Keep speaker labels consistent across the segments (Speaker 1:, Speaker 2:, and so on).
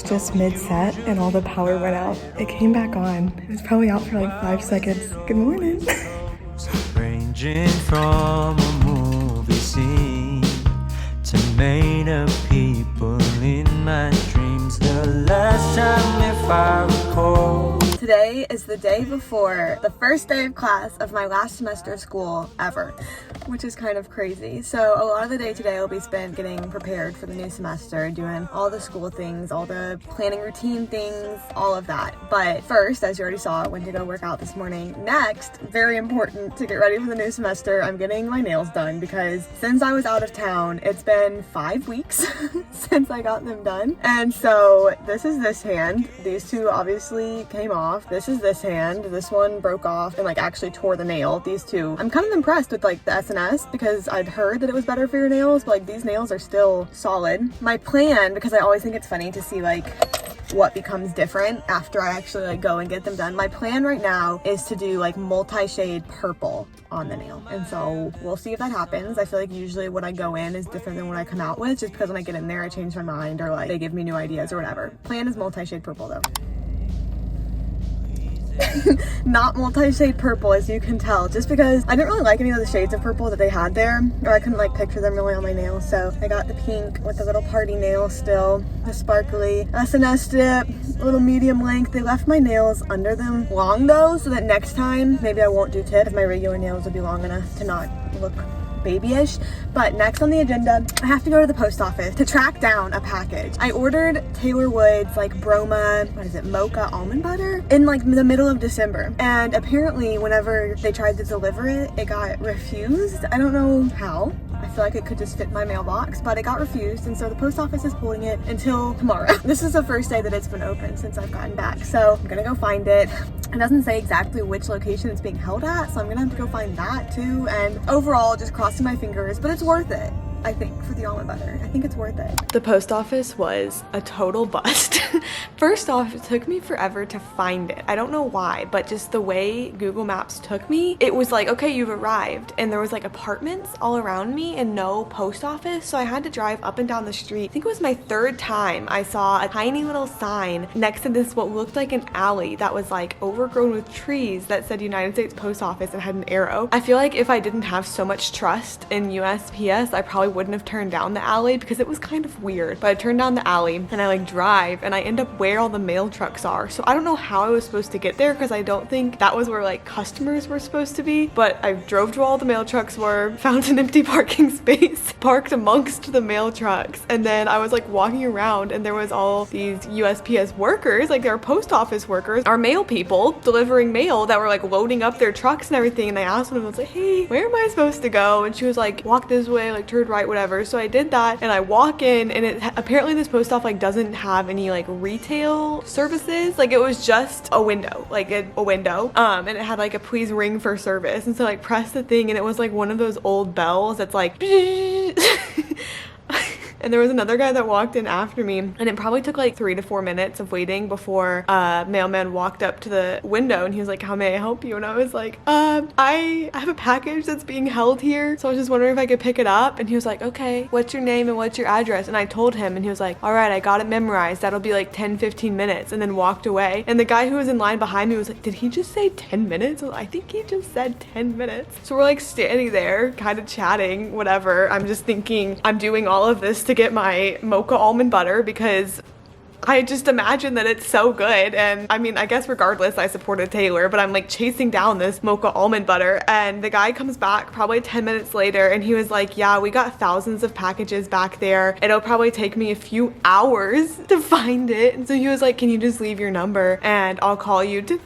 Speaker 1: was just mid-set and all the power went out. It came back on. It was probably out for like 5 seconds. Good morning.
Speaker 2: Ranging from a movie scene to made up people in my dreams. The last time, if I recall.
Speaker 1: Today is the day before the first day of class of my last semester of school ever, which is kind of crazy. So a lot of the day today will be spent getting prepared for the new semester, doing all the school things, all the planning routine things, all of that. But first, as you already saw, I went to go work out this morning. Next, very important to get ready for the new semester, I'm getting my nails done because since I was out of town, it's been 5 weeks since I got them done. And so this is this hand. These two obviously came off. This is this hand. This one broke off and like actually tore the nail. These two, I'm kind of impressed with like the SNS because I'd heard that it was better for your nails, but like these nails are still solid. My plan, because I always think it's funny to see like what becomes different after I actually like go and get them done. My plan right now is to do like multi-shade purple on the nail, and so we'll see if that happens. I feel like usually what I go in is different than what I come out with, just because when I get in there I change my mind or like they give me new ideas or whatever. Plan is multi-shade purple though. Not multi-shade purple, as you can tell, just because I didn't really like any of the shades of purple that they had there, or I couldn't like picture them really on my nails. So I got the pink with the little party nail still, the sparkly SNS dip, a little medium length. They left my nails under them long though, so that next time maybe I won't do tip. My regular nails will be long enough to not look babyish. But next on the agenda, I have to go to the post office to track down a package. I ordered Taylor Woods like Broma, what is it, mocha almond butter in like the middle of December, and apparently whenever they tried to deliver it, it got refused. I don't know how. I feel like it could just fit my mailbox, but it got refused, and so the post office is holding it until tomorrow. This is the first day that it's been open since I've gotten back, so I'm gonna go find it. It doesn't say exactly which location it's being held at, so I'm gonna have to go find that too. And overall, just crossing my fingers, but it's worth it. I think for the almond butter, I think it's worth it. The post office was a total bust. First off, it took me forever to find it. I don't know why, but just the way Google Maps took me, it was like, okay, you've arrived, and there was like apartments all around me and no post office, so I had to drive up and down the street. I think it was my third time I saw a tiny little sign next to this what looked like an alley that was like overgrown with trees that said United States Post Office and had an arrow. I feel like if I didn't have so much trust in USPS, I probably wouldn't have turned down the alley because it was kind of weird. But I turned down the alley and I like drive and I end up where all the mail trucks are. So I don't know how I was supposed to get there because I don't think that was where like customers were supposed to be. But I drove to where all the mail trucks were, found an empty parking space, parked amongst the mail trucks, and then I was like walking around and there was all these USPS workers, like they were post office workers, our mail people delivering mail that were like loading up their trucks and everything. And I asked one of them, I was like, hey, where am I supposed to go? And she was like, walk this way, like turn right, whatever. So I did that and I walk in, and it apparently this post office like doesn't have any like retail services. Like it was just a window, like a window, and it had like a please ring for service. And so like press the thing and it was like one of those old bells that's like and there was another guy that walked in after me, and it probably took like 3 to 4 minutes of waiting before a mailman walked up to the window and he was like, how may I help you? And I was like, I have a package that's being held here, so I was just wondering if I could pick it up. And he was like, okay, what's your name and what's your address? And I told him, and he was like, all right, I got it memorized, that'll be like 10-15 minutes, and then walked away. And the guy who was in line behind me was like, did he just say 10 minutes? I think he just said 10 minutes. So we're like standing there kind of chatting, whatever. I'm just thinking I'm doing all of this to get my mocha almond butter because I just imagine that it's so good. And I mean, I guess regardless, I supported Taylor, but I'm like chasing down this mocha almond butter, and the guy comes back probably 10 minutes later and he was like, yeah, we got thousands of packages back there. It'll probably take me a few hours to find it. And so he was like, can you just leave your number and I'll call you to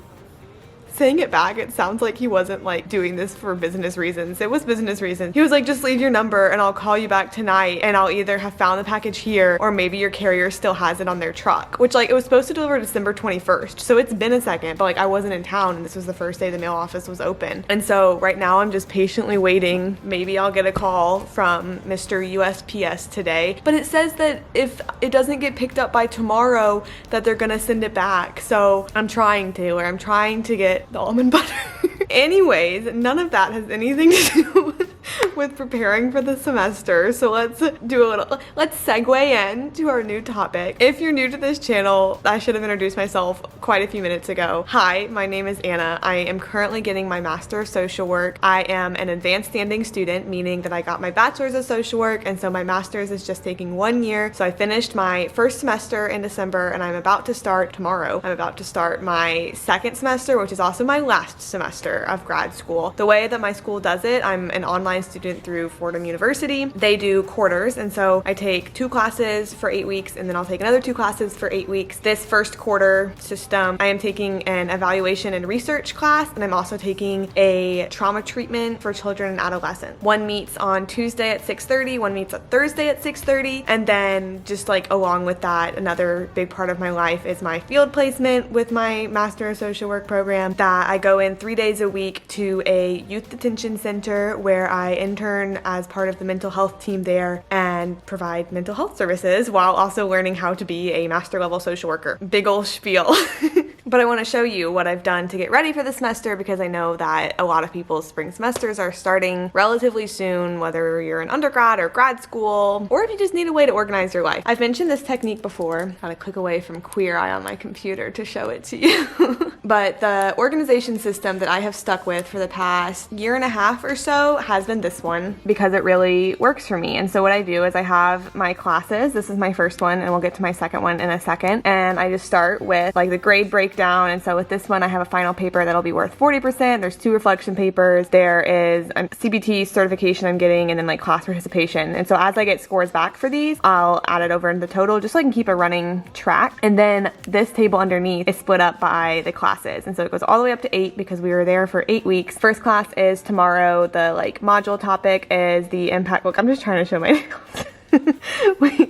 Speaker 1: saying it back, it sounds like he wasn't like doing this for business reasons. It was business reasons. He was like, just leave your number and I'll call you back tonight, and I'll either have found the package here or maybe your carrier still has it on their truck, which like it was supposed to deliver December 21st. So it's been a second, but like I wasn't in town and this was the first day the mail office was open. And so right now I'm just patiently waiting. Maybe I'll get a call from Mr. USPS today, but it says that if it doesn't get picked up by tomorrow that they're gonna send it back. So I'm trying, Taylor. I'm trying to get the almond butter. Anyways, none of that has anything to do with preparing for the semester. So let's segue in to our new topic. If you're new to this channel, I should have introduced myself quite a few minutes ago. Hi, my name is Anna. I am currently getting my Master of Social Work. I am an advanced standing student, meaning that I got my Bachelor's of Social Work, and so my Master's is just taking 1 year. So I finished my first semester in December, and I'm about to start tomorrow. I'm about to start my second semester, which is also my last semester of grad school. The way that my school does it, I'm an online student through Fordham University. They do quarters, and so I take 2 classes for 8 weeks, and then I'll take another 2 classes for 8 weeks. This first quarter system, I am taking an evaluation and research class, and I'm also taking a trauma treatment for children and adolescents. One meets on Tuesday at 6:30, one meets on Thursday at 6:30, and then just like along with that, another big part of my life is my field placement with my Master of Social Work program, that I go in 3 days a week to a youth detention center where I intern as part of the mental health team there and provide mental health services while also learning how to be a master level social worker. Big ol' spiel. But I want to show you what I've done to get ready for the semester, because I know that a lot of people's spring semesters are starting relatively soon, whether you're in undergrad or grad school, or if you just need a way to organize your life. I've mentioned this technique before. Gotta click away from Queer Eye on my computer to show it to you. But the organization system that I have stuck with for the past 1.5 years or so has been this one, because it really works for me. And so what I do is I have my classes. This is my first one, and we'll get to my second one in a second. And I just start with like the grade breakdown. And so with this one, I have a final paper that'll be worth 40%. There's 2 reflection papers. There is a CBT certification I'm getting, and then like class participation. And so as I get scores back for these, I'll add it over into the total just so I can keep a running track. And then this table underneath is split up by the classes. And so it goes all the way up to 8 because we were there for 8 weeks. First class is tomorrow. The like module topic is the impact. Look, I'm just trying to show my nails.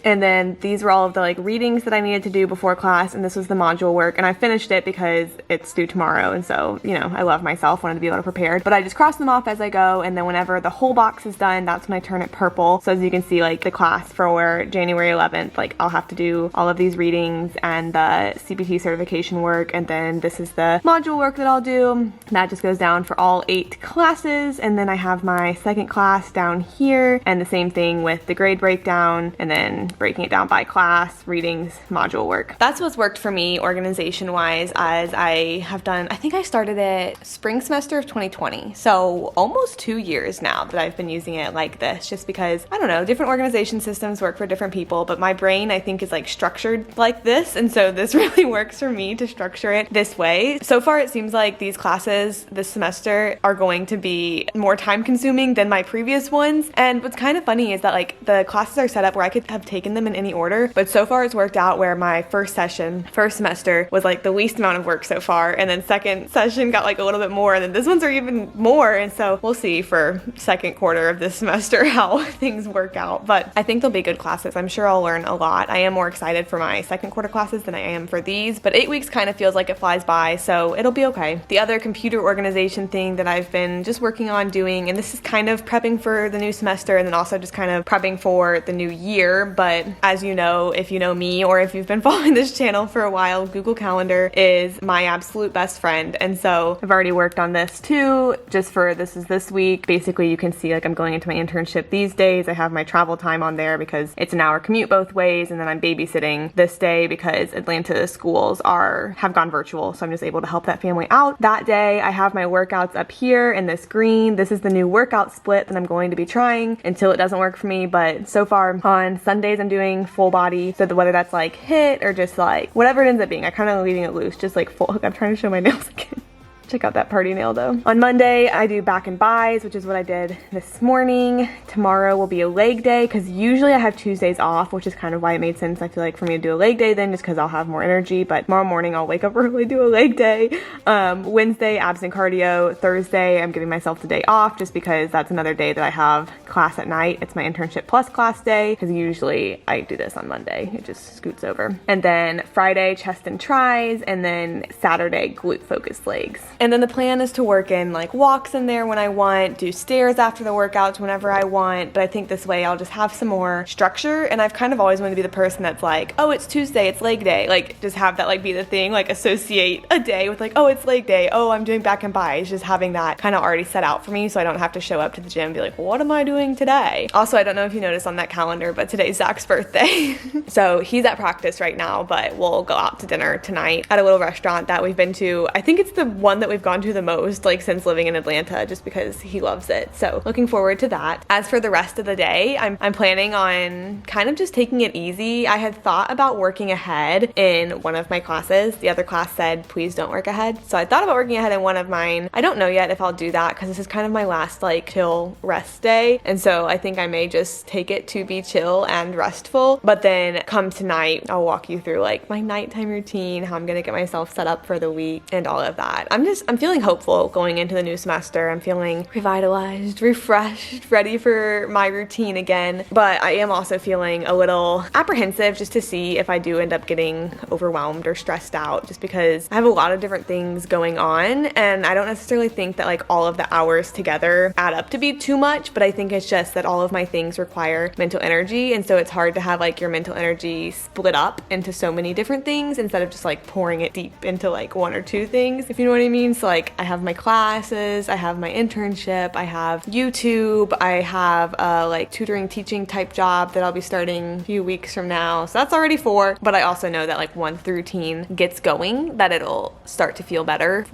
Speaker 1: And then these were all of the like readings that I needed to do before class, and this was the module work, and I finished it because it's due tomorrow, and so, you know, I love myself, wanted to be a little prepared, but I just cross them off as I go. And then whenever the whole box is done, that's when I turn it purple. So as you can see, like the class for January 11th, like I'll have to do all of these readings and the CBT certification work, and then this is the module work that I'll do. That just goes down for all 8 classes, and then I have my second class down here, and the same thing with the grade breakdown, and then breaking it down by class, readings, module work. That's what's worked for me organization wise, as I have done, I think I started it spring semester of 2020. So almost 2 years now that I've been using it like this, just because, I don't know, different organization systems work for different people, but my brain I think is like structured like this. And so this really works for me to structure it this way. So far it seems like these classes this semester are going to be more time consuming than my previous ones. And what's kind of funny is that like the classes are set up where I could have taken them in any order, but so far it's worked out where my first semester was like the least amount of work so far, and then second session got like a little bit more, and then this ones are even more. And so we'll see for second quarter of this semester how things work out, but I think they'll be good classes. I'm sure I'll learn a lot. I am more excited for my second quarter classes than I am for these, but 8 weeks kind of feels like it flies by, so it'll be okay. The other computer organization thing that I've been just working on doing, and this is kind of prepping for the new semester and then also just kind of prepping for the new year, but as you know, if you know me or if you've been following this channel for a while, Google Calendar is my absolute best friend. And so I've already worked on this too, just for this is this week. Basically you can see like I'm going into my internship these days. I have my travel time on there because it's an hour commute both ways, and then I'm babysitting this day because Atlanta schools have gone virtual, so I'm just able to help that family out that day. I have my workouts up here in this green. This is the new workout split that I'm going to be trying until it doesn't work for me, but so far on Sundays I'm doing full body, so whether that's like HIIT or just like whatever it ends up being, I kind of leaving it loose, just like full. I'm trying to show my nails again. Check out that party nail though. On Monday, I do back and buys, which is what I did this morning. Tomorrow will be a leg day because usually I have Tuesdays off, which is kind of why it made sense, I feel like, for me to do a leg day then, just because I'll have more energy. But tomorrow morning I'll wake up early, do a leg day. Wednesday, abs and cardio. Thursday, I'm giving myself the day off just because that's another day that I have class at night. It's my internship plus class day because usually I do this on Monday. It just scoots over. And then Friday, chest and tris, and then Saturday, glute focused legs. And then the plan is to work in like walks in there when I want, do stairs after the workouts whenever I want. But I think this way I'll just have some more structure. And I've kind of always wanted to be the person that's like, oh, it's Tuesday, it's leg day. Like just have that like be the thing, like associate a day with like, oh, it's leg day. Oh, I'm doing back and buys. Just having that kind of already set out for me so I don't have to show up to the gym and be like, what am I doing today? Also, I don't know if you noticed on that calendar, but today's Zach's birthday. So he's at practice right now, but we'll go out to dinner tonight at a little restaurant that we've been to. I think it's the one that we've gone to the most like since living in Atlanta, just because he loves it. So looking forward to that. As for the rest of the day, I'm planning on kind of just taking it easy. I had thought about working ahead in one of my classes. The other class said, please don't work ahead. So I thought about working ahead in one of mine. I don't know yet if I'll do that because this is kind of my last like chill rest day. And so I think I may just take it to be chill and restful. But then come tonight, I'll walk you through like my nighttime routine, how I'm gonna get myself set up for the week and all of that. I'm feeling hopeful going into the new semester. I'm feeling revitalized, refreshed, ready for my routine again. But I am also feeling a little apprehensive just to see if I do end up getting overwhelmed or stressed out, just because I have a lot of different things going on and I don't necessarily think that like all of the hours together add up to be too much, but I think it's just that all of my things require mental energy, and so it's hard to have like your mental energy split up into so many different things instead of just like pouring it deep into like one or two things, if you know what I mean. So like I have my classes, I have my internship, I have YouTube, I have a like tutoring teaching type job that I'll be starting a few weeks from now, so that's already 4. But I also know that like once the routine gets going that it'll start to feel better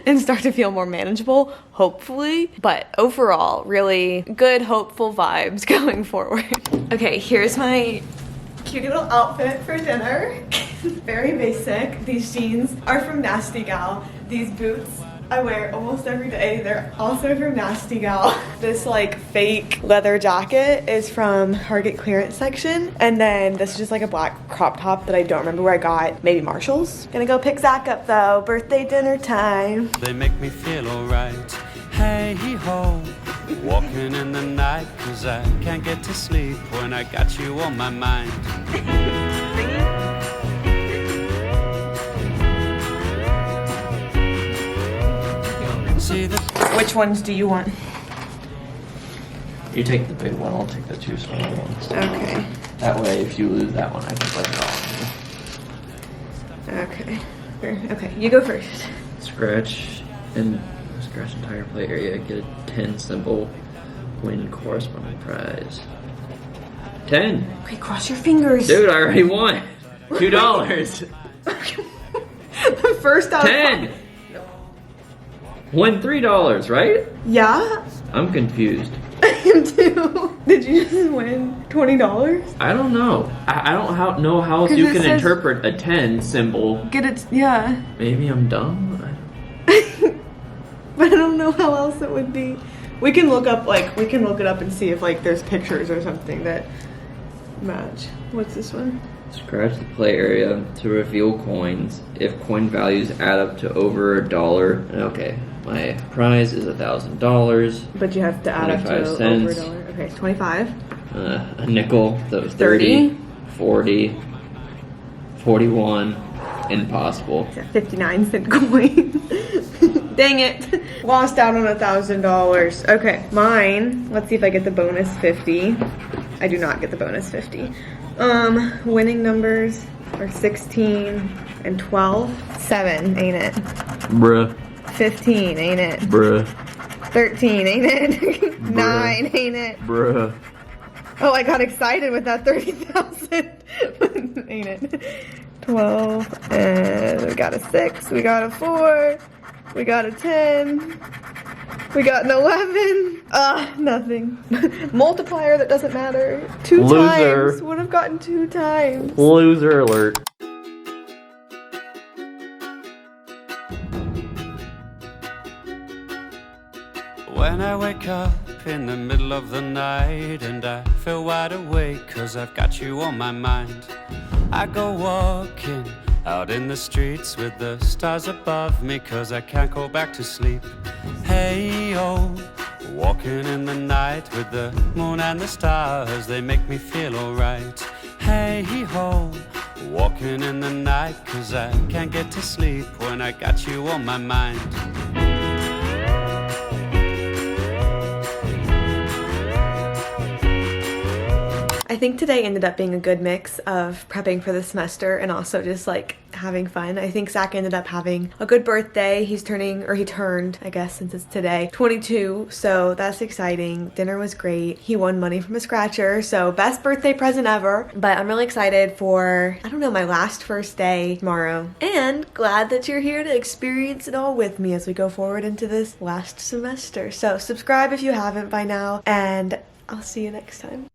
Speaker 1: and start to feel more manageable, hopefully. But overall, really good, hopeful vibes going forward. Okay, here's my cute little outfit for dinner. Very basic. These jeans are from Nasty Gal. These boots I wear almost every day. They're also from Nasty Gal. This like fake leather jacket is from Target clearance section. And then this is just like a black crop top that I don't remember where I got. Maybe Marshall's. Gonna go pick Zach up though. Birthday dinner time.
Speaker 2: They make me feel alright. Hey ho, walking in the night, 'cause I can't get to sleep when I got you on my mind.
Speaker 1: Which ones do you want?
Speaker 3: You take the big one, I'll take the 2 small ones.
Speaker 1: Okay.
Speaker 3: That way, if you lose that one, I can play it all.
Speaker 1: Okay. Okay, you go first.
Speaker 3: Scratch entire play area, get a 10 symbol, win corresponding prize. 10!
Speaker 1: Okay, cross your fingers.
Speaker 3: Dude, I already won! $2!
Speaker 1: The first out of
Speaker 3: 10! Win $3, right?
Speaker 1: Yeah?
Speaker 3: I'm confused.
Speaker 1: I am too. Did you just win $20?
Speaker 3: I don't know. I don't know how else you can
Speaker 1: says,
Speaker 3: interpret a 10 symbol.
Speaker 1: Get it, yeah.
Speaker 3: Maybe I'm dumb?
Speaker 1: But I don't know how else it would be. We can look it up and see if like there's pictures or something that match. What's this one?
Speaker 3: Scratch the play area to reveal coins. If coin values add up to over $1, okay. My prize is $1,000.
Speaker 1: But you have to add up to
Speaker 3: 25
Speaker 1: over
Speaker 3: cents.
Speaker 1: $1. Okay, 25.
Speaker 3: A nickel, that was 30, 40, 41, impossible.
Speaker 1: It's a 59-cent coin. Dang it. Lost out on $1,000. Okay, mine. Let's see if I get the bonus 50. I do not get the bonus 50. Winning numbers are 16 and 12. 7, ain't it?
Speaker 3: Bruh.
Speaker 1: 15, ain't it?
Speaker 3: Bruh.
Speaker 1: 13, ain't it? 9, ain't it?
Speaker 3: Bruh.
Speaker 1: Oh, I got excited with that 30,000. Ain't it? 12, and we got a 6, we got a 4, we got a 10, we got an 11. Nothing. Multiplier that doesn't matter. 2
Speaker 3: Loser.
Speaker 1: times. Would have gotten 2 times.
Speaker 3: Loser alert.
Speaker 2: When I wake up in the middle of the night and I feel wide awake 'cause I've got you on my mind, I go walking out in the streets with the stars above me 'cause I can't go back to sleep. Hey oh, walking in the night with the moon and the stars, they make me feel alright. Hey ho,
Speaker 4: Walking in the night, 'cause I can't get to sleep when I got you on my mind.
Speaker 1: I think today ended up being a good mix of prepping for the semester and also just like having fun. I think Zach ended up having a good birthday. He turned, I guess since it's today, 22, so that's exciting. Dinner was great. He won money from a scratcher, so best birthday present ever. But I'm really excited for, I don't know, my first day tomorrow. And glad that you're here to experience it all with me as we go forward into this last semester. So subscribe if you haven't by now, and I'll see you next time.